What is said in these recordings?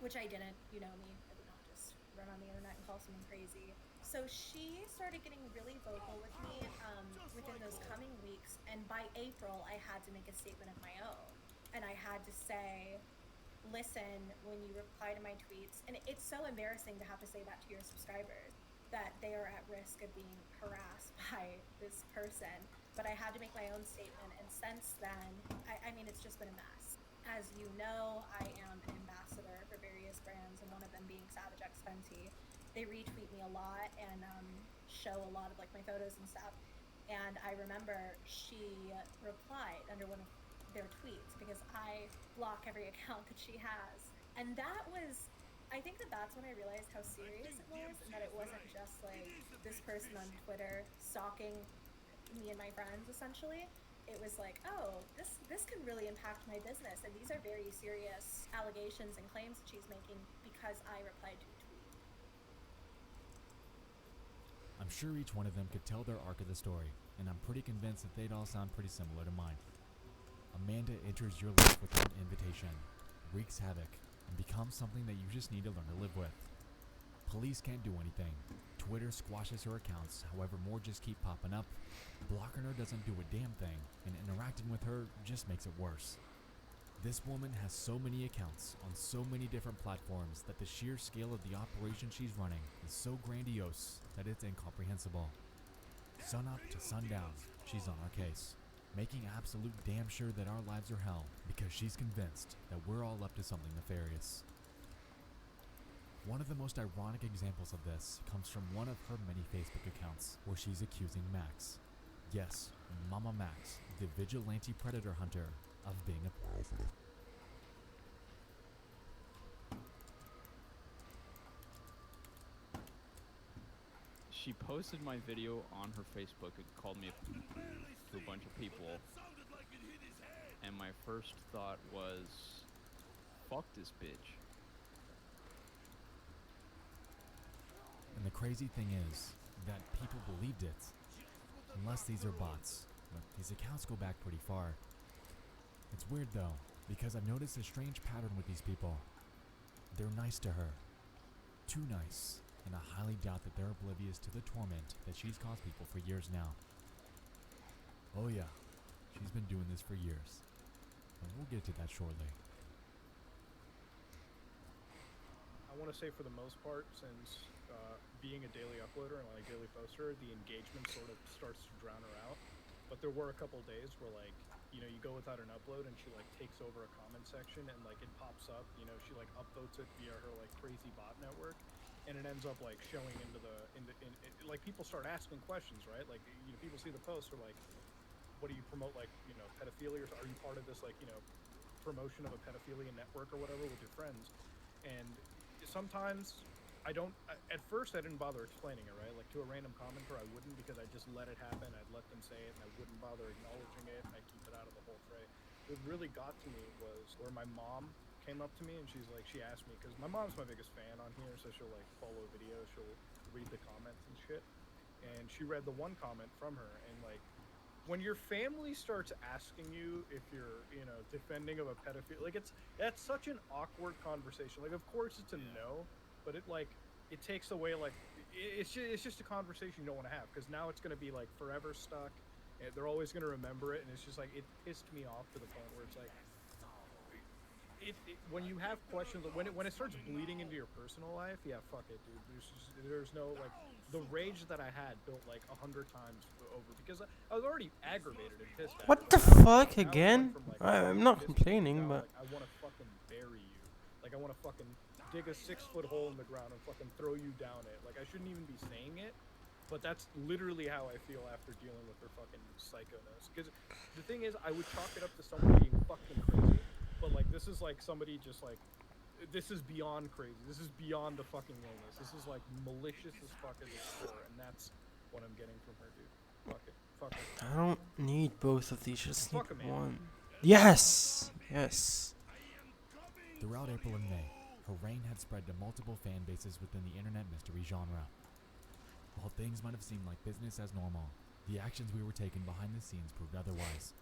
which I didn't. You know me, I would not just run on the internet and call someone crazy. So she started getting really vocal with me within those coming weeks, and by April, I had to make a statement of my own, and I had to say, listen, when you reply to my tweets, and it's so embarrassing to have to say that to your subscribers, that they are at risk of being harassed by this person. But I had to make my own statement, and since then, I mean, it's just been a mess. As you know, I am an ambassador for various brands, and one of them being Savage X Fenty. They retweet me a lot and show a lot of like my photos and stuff. And I remember she replied under one of their tweets because I block every account that she has. And that was, I think that that's when I realized how serious it was, and that it wasn't just like this person on Twitter stalking me and my friends essentially. It was like, oh, this can really impact my business, and these are very serious allegations and claims that she's making because I replied to a tweet. I'm sure each one of them could tell their arc of the story, and I'm pretty convinced that they'd all sound pretty similar to mine. Amanda enters your life without an invitation, wreaks havoc, and becomes something that you just need to learn to live with. Police can't do anything. Twitter squashes her accounts, however more just keep popping up. Blocking her doesn't do a damn thing, and interacting with her just makes it worse. This woman has so many accounts on so many different platforms that the sheer scale of the operation she's running is so grandiose that it's incomprehensible. Sun up to sundown, she's on our case, making absolute damn sure that our lives are hell because she's convinced that we're all up to something nefarious. One of the most ironic examples of this comes from one of her many Facebook accounts where she's accusing Max, yes, Mama Max, the vigilante predator hunter, of being a pedophile. She posted my video on her Facebook and called me to a bunch of people, and my first thought was, fuck this bitch. And the crazy thing is that people believed it, unless these are bots. But these accounts go back pretty far. It's weird though, because I've noticed a strange pattern with these people. They're nice to her. Too nice, and I highly doubt that they're oblivious to the torment that she's caused people for years now. Oh yeah, she's been doing this for years. And we'll get to that shortly. I want to say for the most part, since being a daily uploader and like daily poster, the engagement sort of starts to drown her out. But there were a couple days where like, you know, you go without an upload and she like takes over a comment section and like it pops up, you know, she like upvotes it via her like crazy bot network, and it ends up like showing into like people start asking questions, right? Like, you know, people see the post or like, what do you promote, like, you know, pedophilia, or are you part of this like, you know, promotion of a pedophilia network or whatever with your friends? And sometimes at first I didn't bother explaining it, right? Like to a random commenter I wouldn't, because I just let it happen, I'd let them say it, and I wouldn't bother acknowledging it, and I keep it out of the whole fray. What really got to me was where my mom came up to me and she asked me, because my mom's my biggest fan on here, so she'll like follow videos, she'll read the comments and shit, and she read the one comment from her, and like, when your family starts asking you if you're, you know, defending of a pedophile, like that's such an awkward conversation. Like, of course it's a no, but it takes away, like, it's just a conversation you don't want to have, because now it's going to be like forever stuck, and they're always going to remember it, and it's just like, it pissed me off to the point where it's like, when you have questions, when it starts bleeding into your personal life, yeah, fuck it, dude. There's no, like, the rage that I had built like 100 times over, because I was already aggravated and pissed at What it, the but fuck now again? from, like, I'm not pissed complaining, now, but like, I want to fucking bury you. Like, I want to fucking dig a 6-foot hole in the ground and fucking throw you down it. Like, I shouldn't even be saying it, but that's literally how I feel after dealing with their fucking psychoness. Because the thing is, I would chalk it up to someone being fucking crazy, but like, this is like somebody just like, this is beyond crazy. This is beyond the fucking illness. This is like malicious as fuck as its core, and that's what I'm getting from her, dude. Fuck it. Fuck it. I don't need both of these, just need Fuck 'em, man. one. Yes! Yes. Throughout April and May, her reign had spread to multiple fan bases within the internet mystery genre. While things might have seemed like business as normal, the actions we were taking behind the scenes proved otherwise.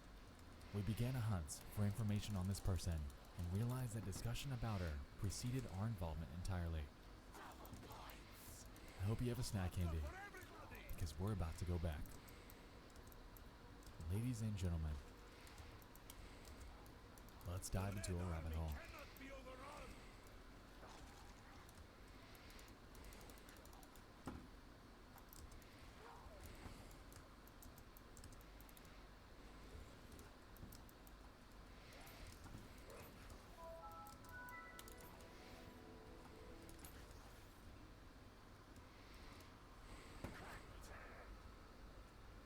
We began a hunt for information on this person, and realized that discussion about her preceded our involvement entirely. I hope you have a snack handy, because we're about to go back. Ladies and gentlemen, let's dive into a rabbit hole.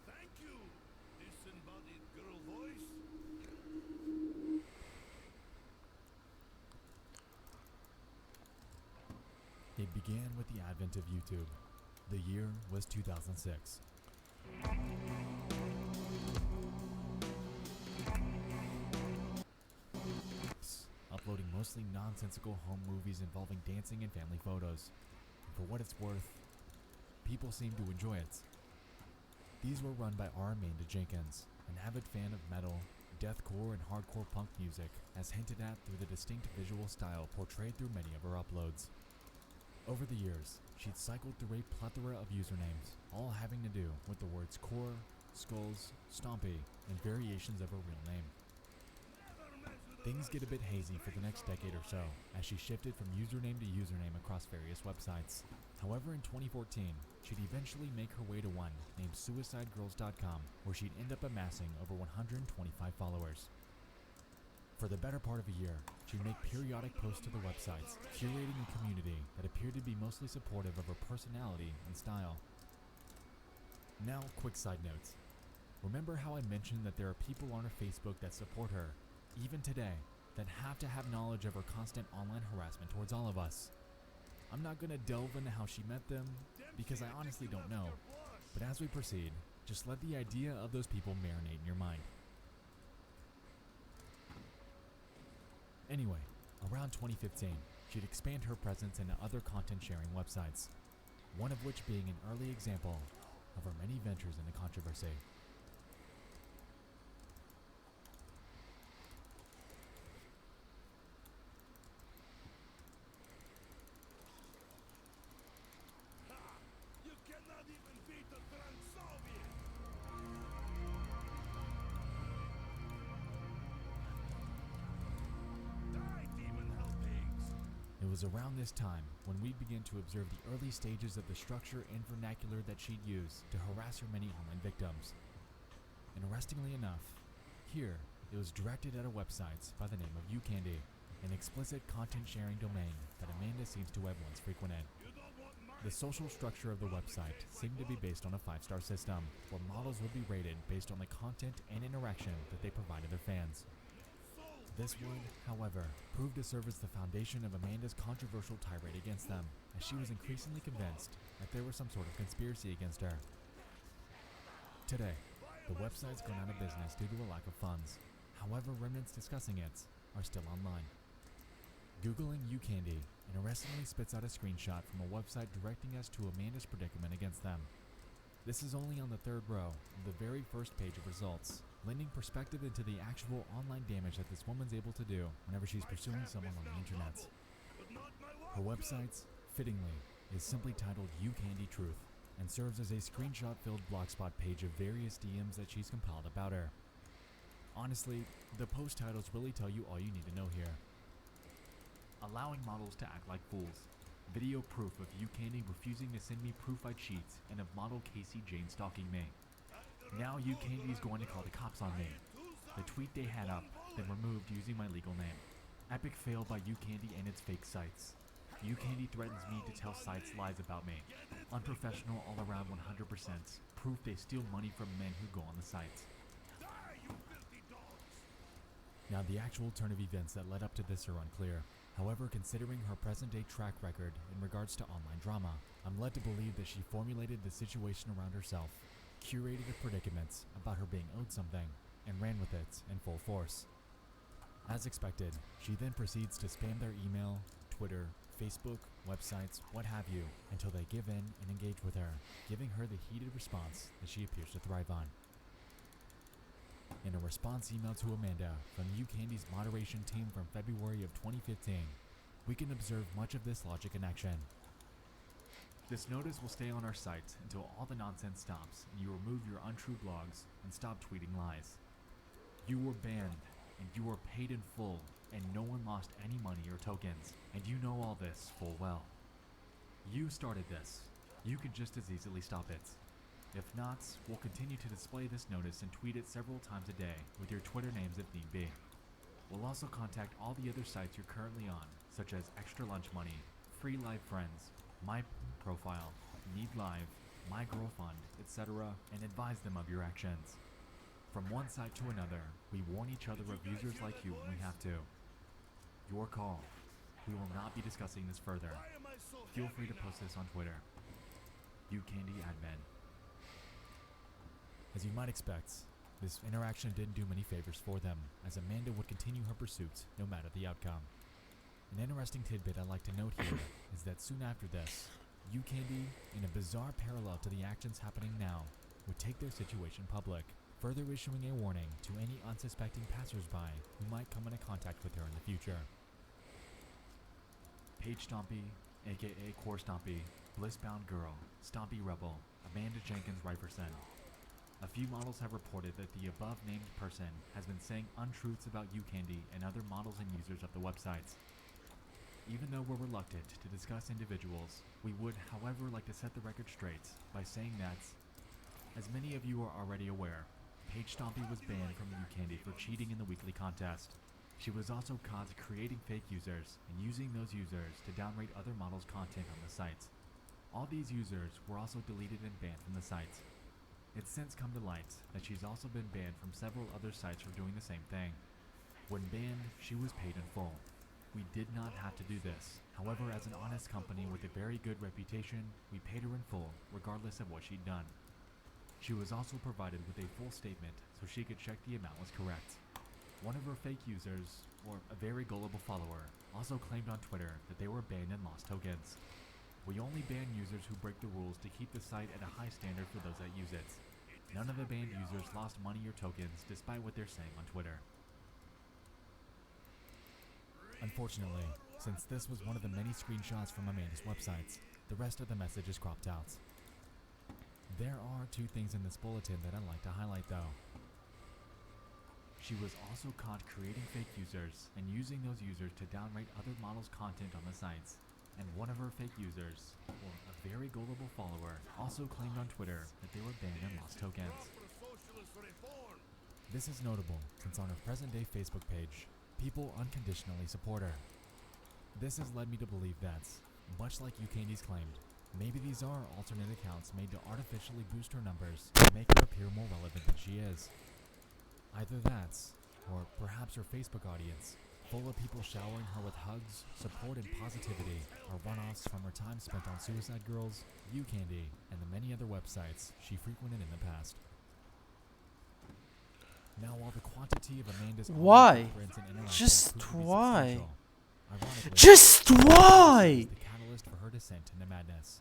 Thank you, disembodied girl voice. It began with the advent of YouTube. The year was 2006. Uploading mostly nonsensical home movies involving dancing and family photos. And for what it's worth, people seem to enjoy it. These were run by our Amanda Jenkins, an avid fan of metal, deathcore, and hardcore punk music, as hinted at through the distinct visual style portrayed through many of her uploads. Over the years, she'd cycled through a plethora of usernames, all having to do with the words core, skulls, stompy, and variations of her real name. Things get a bit hazy for the next decade or so, as she shifted from username to username across various websites. However, in 2014, she'd eventually make her way to one named suicidegirls.com, where she'd end up amassing over 125 followers. For the better part of a year, she'd make periodic posts to the websites, curating a community that appeared to be mostly supportive of her personality and style. Now, quick side notes. Remember how I mentioned that there are people on her Facebook that support her, even today, that have to have knowledge of her constant online harassment towards all of us? I'm not going to delve into how she met them, because I honestly don't know. But as we proceed, just let the idea of those people marinate in your mind. Anyway, around 2015, she'd expand her presence into other content sharing websites, one of which being an early example of her many ventures into controversy. You cannot even beat a drunk Soviet. Die, demon hell pigs. It was around this time when we began to observe the early stages of the structure and vernacular that she'd use to harass her many online victims. Interestingly enough, here it was directed at a website by the name of UCandy, an explicit content sharing domain that Amanda seems to have once frequented. You don't want my The social structure of the website seemed to be based on a 5-star system, where models would be rated based on the content and interaction that they provided their fans. soul. This would, however, prove to serve as the foundation of Amanda's controversial tirade against them, as she was increasingly convinced that there was some sort of conspiracy against her. Today, the website's gone out of business due to a lack of funds. However, remnants discussing it are still online. Googling UCandy interestingly spits out a screenshot from a website directing us to Amanda's predicament against them. This is only on the third row of the very first page of results, lending perspective into the actual online damage that this woman's able to do whenever she's pursuing someone on the internet. But not my Her wife. website, fittingly, is simply titled UCandy Truth, and serves as a screenshot-filled blogspot page of various DMs that she's compiled about her. Honestly, the post titles really tell you all you need to know here. Allowing models to act like fools. Video proof of UCandy refusing to send me proof I cheat, and of model Casey Jane stalking me. Now UCandy is going to call the cops on me. The tweet they had up, then removed using my legal name. Epic fail by UCandy and its fake sites. UCandy threatens me to tell sites lies about me. Unprofessional all around 100%. Proof they steal money from men who go on the site. Die, you filthy dogs. Now the actual turn of events that led up to this are unclear. However, considering her present-day track record in regards to online drama, I'm led to believe that she formulated the situation around herself, curated a predicament about her being owed something, and ran with it in full force. As expected, she then proceeds to spam their email, Twitter, Facebook, websites, what have you, until they give in and engage with her, giving her the heated response that she appears to thrive on. In a response email to Amanda from UCandy's moderation team from February of 2015, we can observe much of this logic in action. This notice will stay on our site until all the nonsense stops and you remove your untrue blogs and stop tweeting lies. You were banned and you were paid in full and no one lost any money or tokens, and you know all this full well. You started this. You could just as easily stop it. If not, we'll continue to display this notice and tweet it several times a day with your Twitter names if need be. We'll also contact all the other sites you're currently on, such as Extra Lunch Money, Free Live Friends, My Profile, Need Live, My Girl Fund, etc., and advise them of your actions. From one site to another, we warn each other of users like you when we have to. Your call. We will not be discussing this further. Feel free to post this on Twitter. UCandy Admin. As you might expect, this interaction didn't do many favors for them, as Amanda would continue her pursuit no matter the outcome. An interesting tidbit I'd like to note here is that soon after this, UCandy, in a bizarre parallel to the actions happening now, would take their situation public, further issuing a warning to any unsuspecting passersby who might come into contact with her in the future. Paige Stompy, aka Core Stompy, Blissbound Girl, Stompy Rebel, Amanda Jenkins Riferson. A few models have reported that the above-named person has been saying untruths about UCandy and other models and users of the websites. Even though we're reluctant to discuss individuals, we would, however, like to set the record straight by saying that, as many of you are already aware, Paige Stompy was banned from UCandy for cheating in the weekly contest. She was also caught creating fake users and using those users to downrate other models' content on the site. All these users were also deleted and banned from the site. It's since come to light that she's also been banned from several other sites for doing the same thing. When banned, she was paid in full. We did not have to do this. However, as an honest company with a very good reputation, we paid her in full, regardless of what she'd done. She was also provided with a full statement so she could check the amount was correct. One of her fake users, or a very gullible follower, also claimed on Twitter that they were banned and lost tokens. We only ban users who break the rules to keep the site at a high standard for those that use it. None of the banned users lost money or tokens despite what they're saying on Twitter. Unfortunately, since this was one of the many screenshots from Amanda's websites, the rest of the message is cropped out. There are two things in this bulletin that I'd like to highlight though. She was also caught creating fake users and using those users to downrate other models' content on the sites. And one of her fake users, or a very gullible follower, also claimed on Twitter that they were banned and lost tokens. This is notable since on her present-day Facebook page, people unconditionally support her. This has led me to believe that, much like UCandy's claimed, maybe these are alternate accounts made to artificially boost her numbers and make her appear more relevant than she is. Either that, or perhaps her Facebook audience, full of people showering her with hugs, support, and positivity, are one-offs from her time spent on Suicide Girls, UCandy, and the many other websites she frequented in the past. Now, while the quantity of Amanda's Why? footprints and interactions Just proved to be why? substantial, ironically, Just this why? is the catalyst for her descent into madness.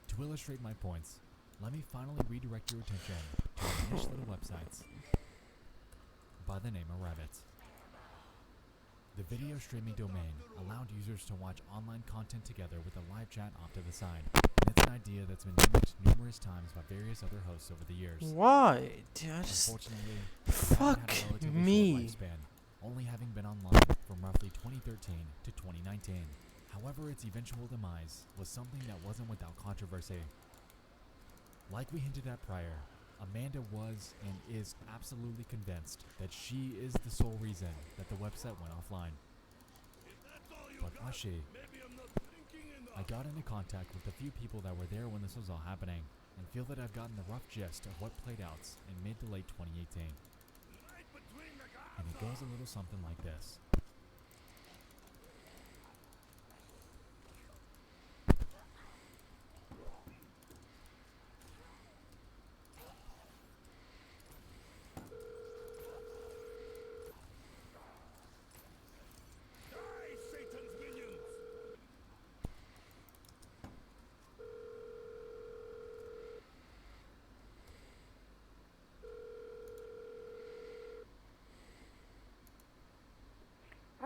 To illustrate my points, let me finally redirect your attention to a niche little websites by the name of Rabbit. The video streaming domain allowed users to watch online content together with a live chat off to the side, and it's an idea that's been mimicked numerous times by various other hosts over the years. Why? Dude, I just... Unfortunately, Fuck Rabbit had a relatively me. short lifespan, only having been online from roughly 2013 to 2019. However, its eventual demise was something that wasn't without controversy. Like we hinted at prior, Amanda was and is absolutely convinced that she is the sole reason that the website went offline. But was she? I got into contact with a few people that were there when this was all happening, and feel that I've gotten the rough gist of what played out in mid to late 2018. And it goes a little something like this.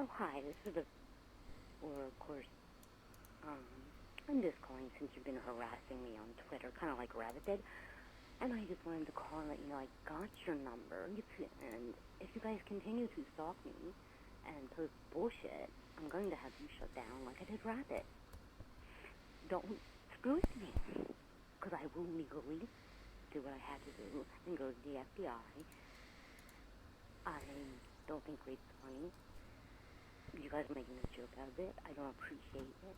Oh, hi, this is of course, I'm just calling since you've been harassing me on Twitter, kind of like Rabbit did. And I just wanted to call and let you know I got your number. And if you guys continue to stalk me and post bullshit, I'm going to have you shut down like I did Rabbit. Don't screw with me, because I will legally do what I have to do and go to the FBI. I don't think rape's funny. You guys are making a joke out of it. I don't appreciate it.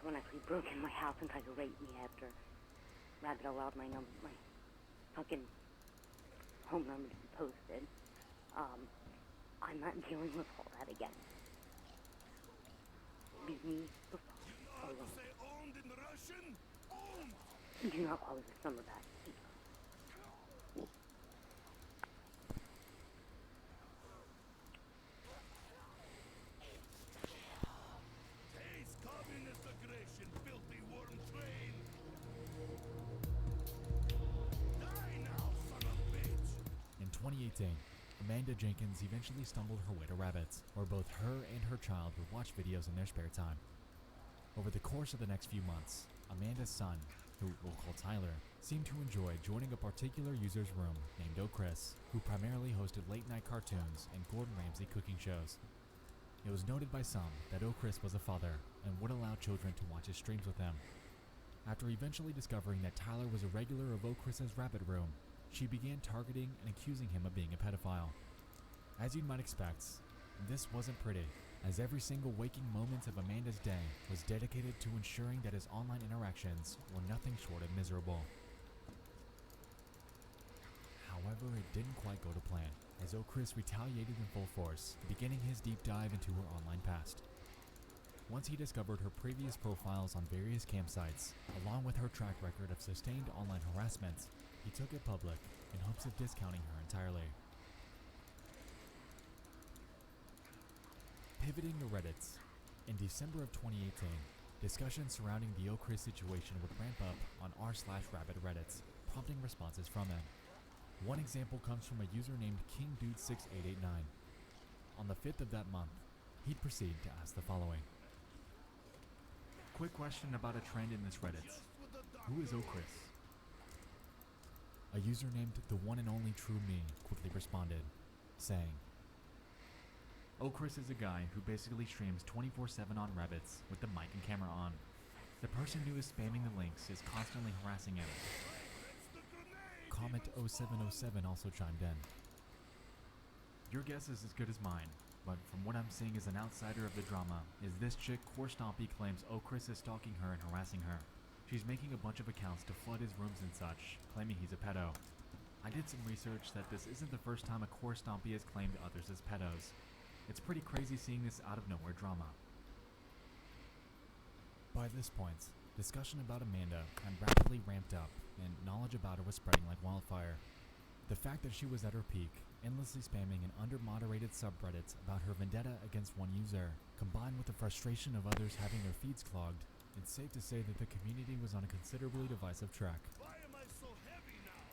Someone actually broke in my house and tried to rape me after Rabbit allowed my fucking home number to be posted. I'm not dealing with all that again. Leave me the fuck alone. Say owned in Russian? Owned! Do not call this number back. Taste communist aggression, filthy worm train! Die now, son of a bitch! In 2018, Amanda Jenkins eventually stumbled her way to rabbits, where both her and her child would watch videos in their spare time. Over the course of the next few months, Amanda's son, who we'll call Tyler, seemed to enjoy joining a particular user's room named O'Chris, who primarily hosted late-night cartoons and Gordon Ramsay cooking shows. It was noted by some that O'Chris was a father and would allow children to watch his streams with him. After eventually discovering that Tyler was a regular of O'Chris's rabbit room, she began targeting and accusing him of being a pedophile. As you might expect, this wasn't pretty, as every single waking moment of Amanda's day was dedicated to ensuring that his online interactions were nothing short of miserable. However, it didn't quite go to plan, as O'Chris retaliated in full force, beginning his deep dive into her online past. Once he discovered her previous profiles on various campsites, along with her track record of sustained online harassment, he took it public in hopes of discounting her entirely. Pivoting to Reddit, in December of 2018, discussions surrounding the O'Chris situation would ramp up on r/Rabbit Reddits, prompting responses from it. One example comes from a user named KingDude6889. On the 5th of that month, he'd proceed to ask the following. Quick question about a trend in this Reddit. Who is O'Chris? A user named The One and Only True Me quickly responded, saying, O'Chris is a guy who basically streams 24/7 on Rabbits with the mic and camera on. The person who is spamming the links is constantly harassing him. Comet 0707 also chimed in. Your guess is as good as mine, but from what I'm seeing as an outsider of the drama, is this chick Core Stompy claims O'Chris is stalking her and harassing her. She's making a bunch of accounts to flood his rooms and such, claiming he's a pedo. I did some research that this isn't the first time a Core Stompy has claimed others as pedos. It's pretty crazy seeing this out of nowhere drama. By this point, discussion about Amanda had rapidly ramped up, and knowledge about her was spreading like wildfire. The fact that she was at her peak, endlessly spamming an under-moderated subreddit about her vendetta against one user, combined with the frustration of others having their feeds clogged, it's safe to say that the community was on a considerably divisive track. Why am I so heavy now?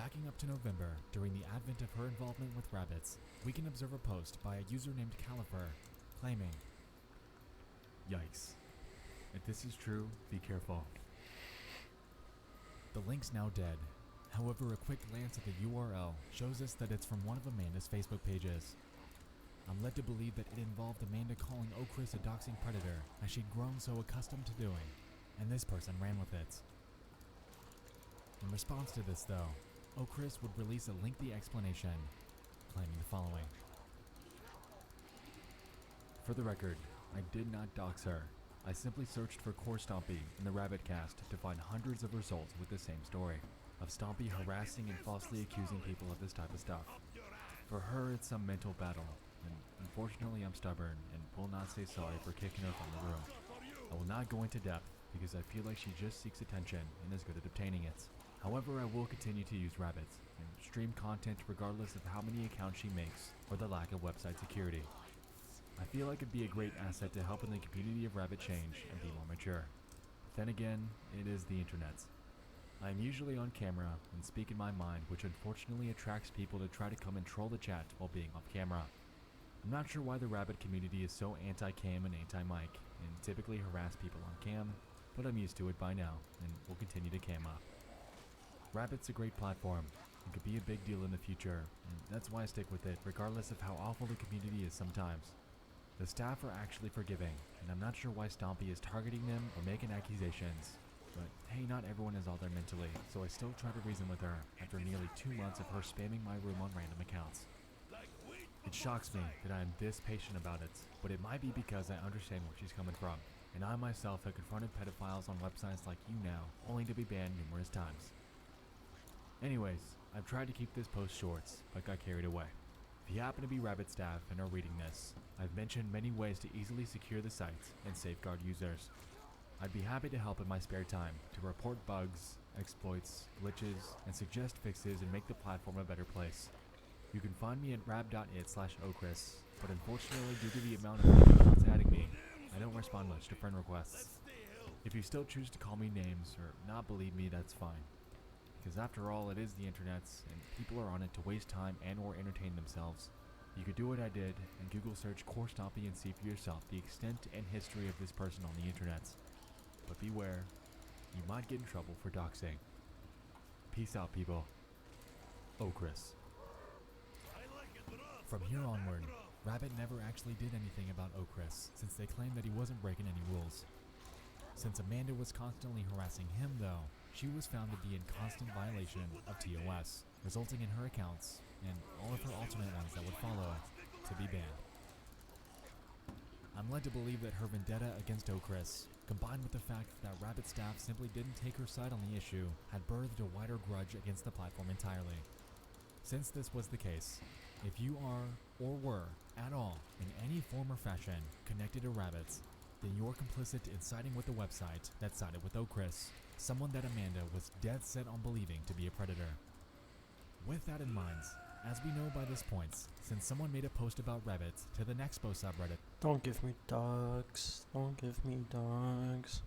Backing up to November, during the advent of her involvement with rabbits, we can observe a post by a user named Califer, claiming, Yikes. If this is true, be careful. The link's now dead. However, a quick glance at the URL shows us that it's from one of Amanda's Facebook pages. I'm led to believe that it involved Amanda calling O'Chris a doxing predator, as she'd grown so accustomed to doing, and this person ran with it. In response to this, though, O'Chris would release a lengthy explanation, claiming the following. For the record, I did not dox her. I simply searched for Core Stompy in the Rabbit cast to find hundreds of results with the same story, of Stompy harassing and falsely accusing people of this type of stuff. For her, it's some mental battle, and unfortunately I'm stubborn and will not say sorry for kicking her from the room. I will not go into depth because I feel like she just seeks attention and is good at obtaining it. However, I will continue to use Rabbit and stream content regardless of how many accounts she makes or the lack of website security. I feel like it'd be a great asset to help in the community of Rabbit change and be more mature. Then again, it is the internet. I am usually on camera and speak in my mind, which unfortunately attracts people to try to come and troll the chat while being off camera. I'm not sure why the rabbit community is so anti-cam and anti-mic, and typically harass people on cam, but I'm used to it by now, and will continue to cam up. Rabbit's a great platform, and could be a big deal in the future, and that's why I stick with it, regardless of how awful the community is sometimes. The staff are actually forgiving, and I'm not sure why Stompy is targeting them or making accusations. But hey, not everyone is all there mentally, so I still try to reason with her after nearly 2 months of her spamming my room on random accounts. It shocks me that I am this patient about it, but it might be because I understand where she's coming from, and I myself have confronted pedophiles on websites like you now, only to be banned numerous times. Anyways, I've tried to keep this post short, but got carried away. If you happen to be Rabbit staff and are reading this, I've mentioned many ways to easily secure the site and safeguard users. I'd be happy to help in my spare time to report bugs, exploits, glitches, and suggest fixes and make the platform a better place. You can find me at rab.it/ochris, but unfortunately due to the amount of fake accounts adding me, I don't respond much to friend requests. If you still choose to call me names or not believe me, that's fine. Because after all, it is the internet, and people are on it to waste time and or entertain themselves. You could do what I did and Google search Core Stompy and see for yourself the extent and history of this person on the internet. But beware, you might get in trouble for doxing. Peace out, people. Ochris. From here onward, Rabbit never actually did anything about Ochris, since they claimed that he wasn't breaking any rules. Since Amanda was constantly harassing him, though, she was found to be in constant violation of TOS, resulting in her accounts, and all of her alternate ones that would follow, to be banned. I'm led to believe that her vendetta against Ochris, combined with the fact that Rabbit staff simply didn't take her side on the issue, had birthed a wider grudge against the platform entirely. Since this was the case, if you are, or were, at all, in any form or fashion, connected to Rabbits, then you're complicit in siding with the website that sided with Ochris, someone that Amanda was dead set on believing to be a predator. With that in mind, as we know by this point, since someone made a post about Rabbit to the Nexpo subreddit, Don't give me dogs. Don't give me dogs.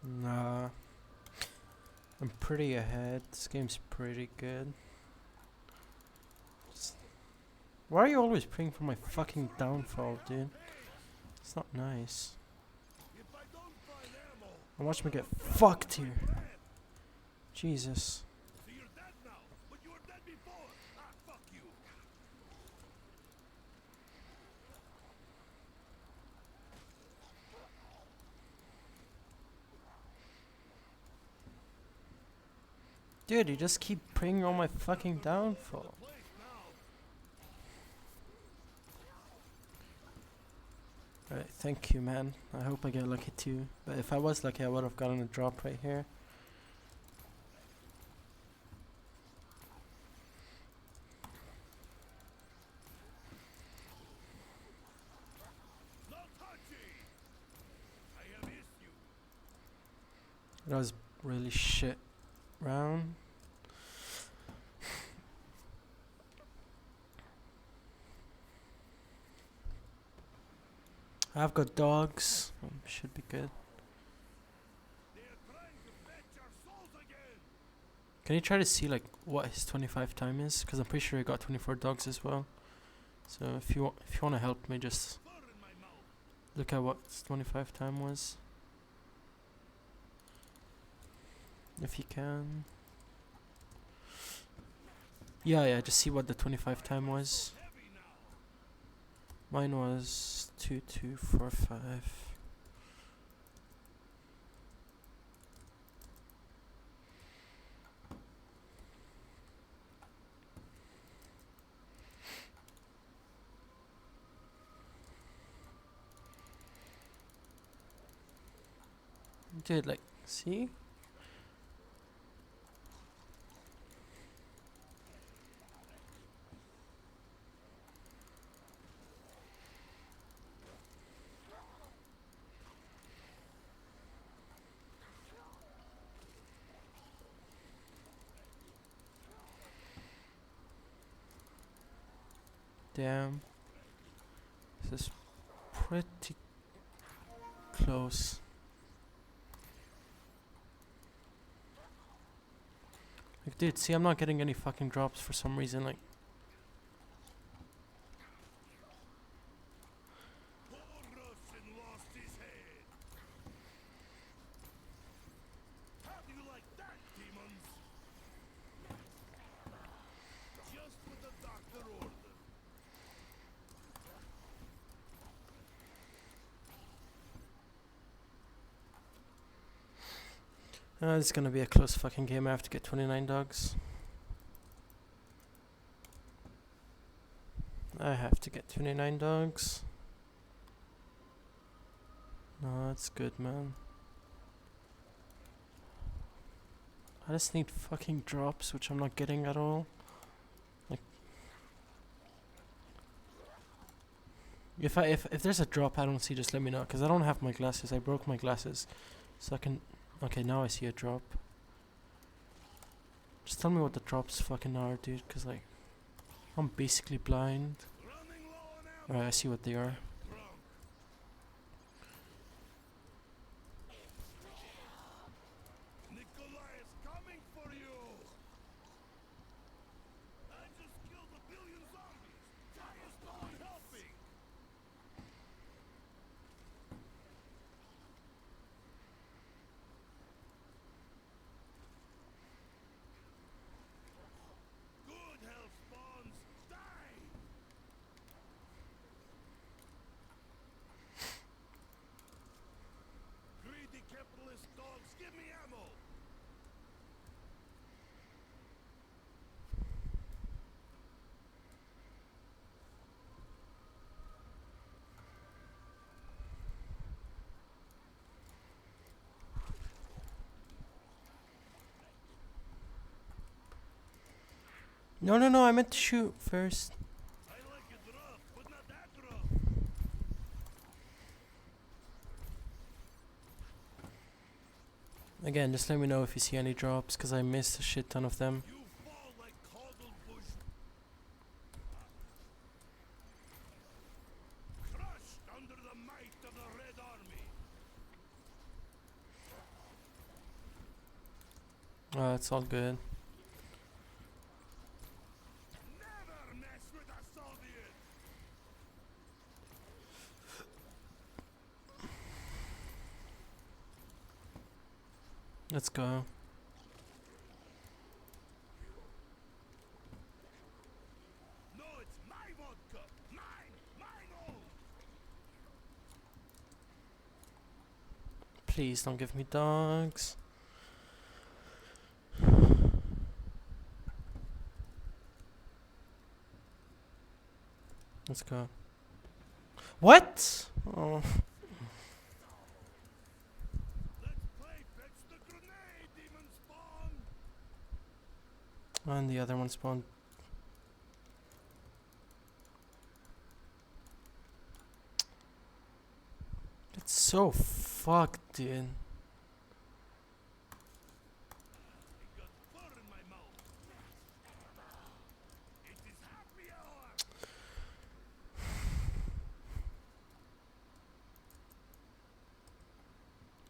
Nah. I'm pretty ahead. This game's pretty good. Why are you always praying for my fucking downfall, dude? It's not nice. And watch me get fucked here. Jesus. So you're dead now, but you were dead before. Ah, fuck you. Dude, you just keep praying on my fucking downfall. Alright, thank you, man. I hope I get lucky too. But if I was lucky, I would have gotten a drop right here. No touchy. I have issue. That was really shit round. I've got dogs. Should be good. They are trying to fetch our souls again. Can you try to see like what his 25 time is? Because I'm pretty sure he got 24 dogs as well. So if you want to help me, just Fur in my mouth. look at what his 25 time was. If you can. Yeah, just see what the 25 time was. Heavy now. Mine was 2245. Dude, like, see? Damn. This is pretty close. Like, dude, see, I'm not getting any fucking drops for some reason. Like, Poor Russian lost his head. How do you like that, demons? Just what the doctor ordered. this is gonna be a close fucking game. I have to get 29 dogs. I have to get 29 dogs. No, that's good, man. I just need fucking drops, which I'm not getting at all. Like, if there's a drop I don't see, just let me know, cause I don't have my glasses. I broke my glasses, so I can. Okay, now I see a drop. Just tell me what the drops fucking are, dude, cause like, I'm basically blind. Running low on ammo. Alright, I see what they are. Drunk. Nikolai is coming for you. I just killed 1 billion zombies. Why is no one helping? Good hell spawns. Die. Greedy capitalist dogs, give me ammo. No, I meant to shoot first. I like it rough, but not that rough. Again, just let me know if you see any drops, cause I missed a shit ton of them. You fall like coddled bush. Crushed under the might of the Red Army. Oh, it's all good. Never mess with a Soviet. Let's go. No, it's my vodka. Mine own. Please don't give me dogs. Let's go. What? Oh, Let's play fetch the grenade, demon spawn. and the other one spawned. It's so fucked, dude. I got fur in my mouth. It is happy hour.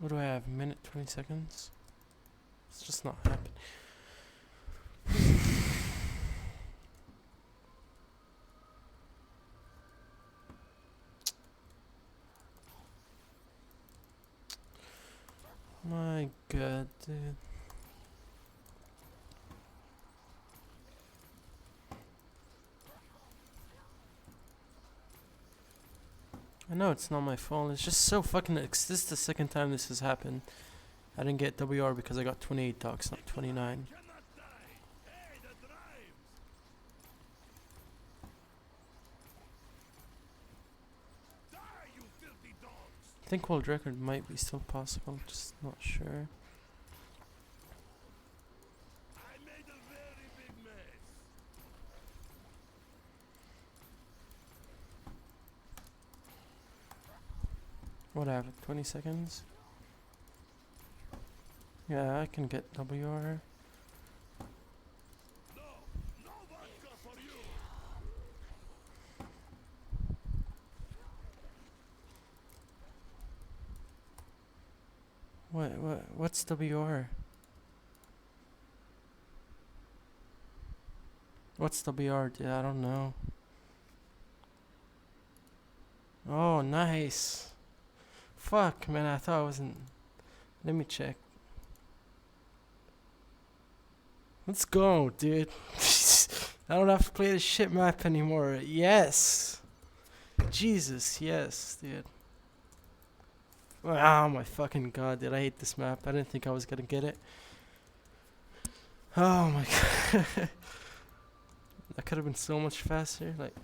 What do I have? Minute 20 seconds? It's just not happening. My god, dude. I know it's not my fault. It's just so fucking. This is the second time this has happened. I didn't get WR because I got 28 dogs, not 29. Cannot die. Hey, the drives. Die, you filthy dogs. I think world record might be still possible. Just not sure. I made a very big mess. What I have? 20 seconds. Yeah, I can get WR. No, no vodka for you. What's WR? What's WR? Dude, I don't know. Oh, nice. Fuck, man, I thought I wasn't. Let me check. Let's go, dude. I don't have to play this shit map anymore. Yes. Jesus, yes, dude. Oh my fucking god, dude. I hate this map. I didn't think I was gonna get it. Oh my god. That could have been so much faster. Like.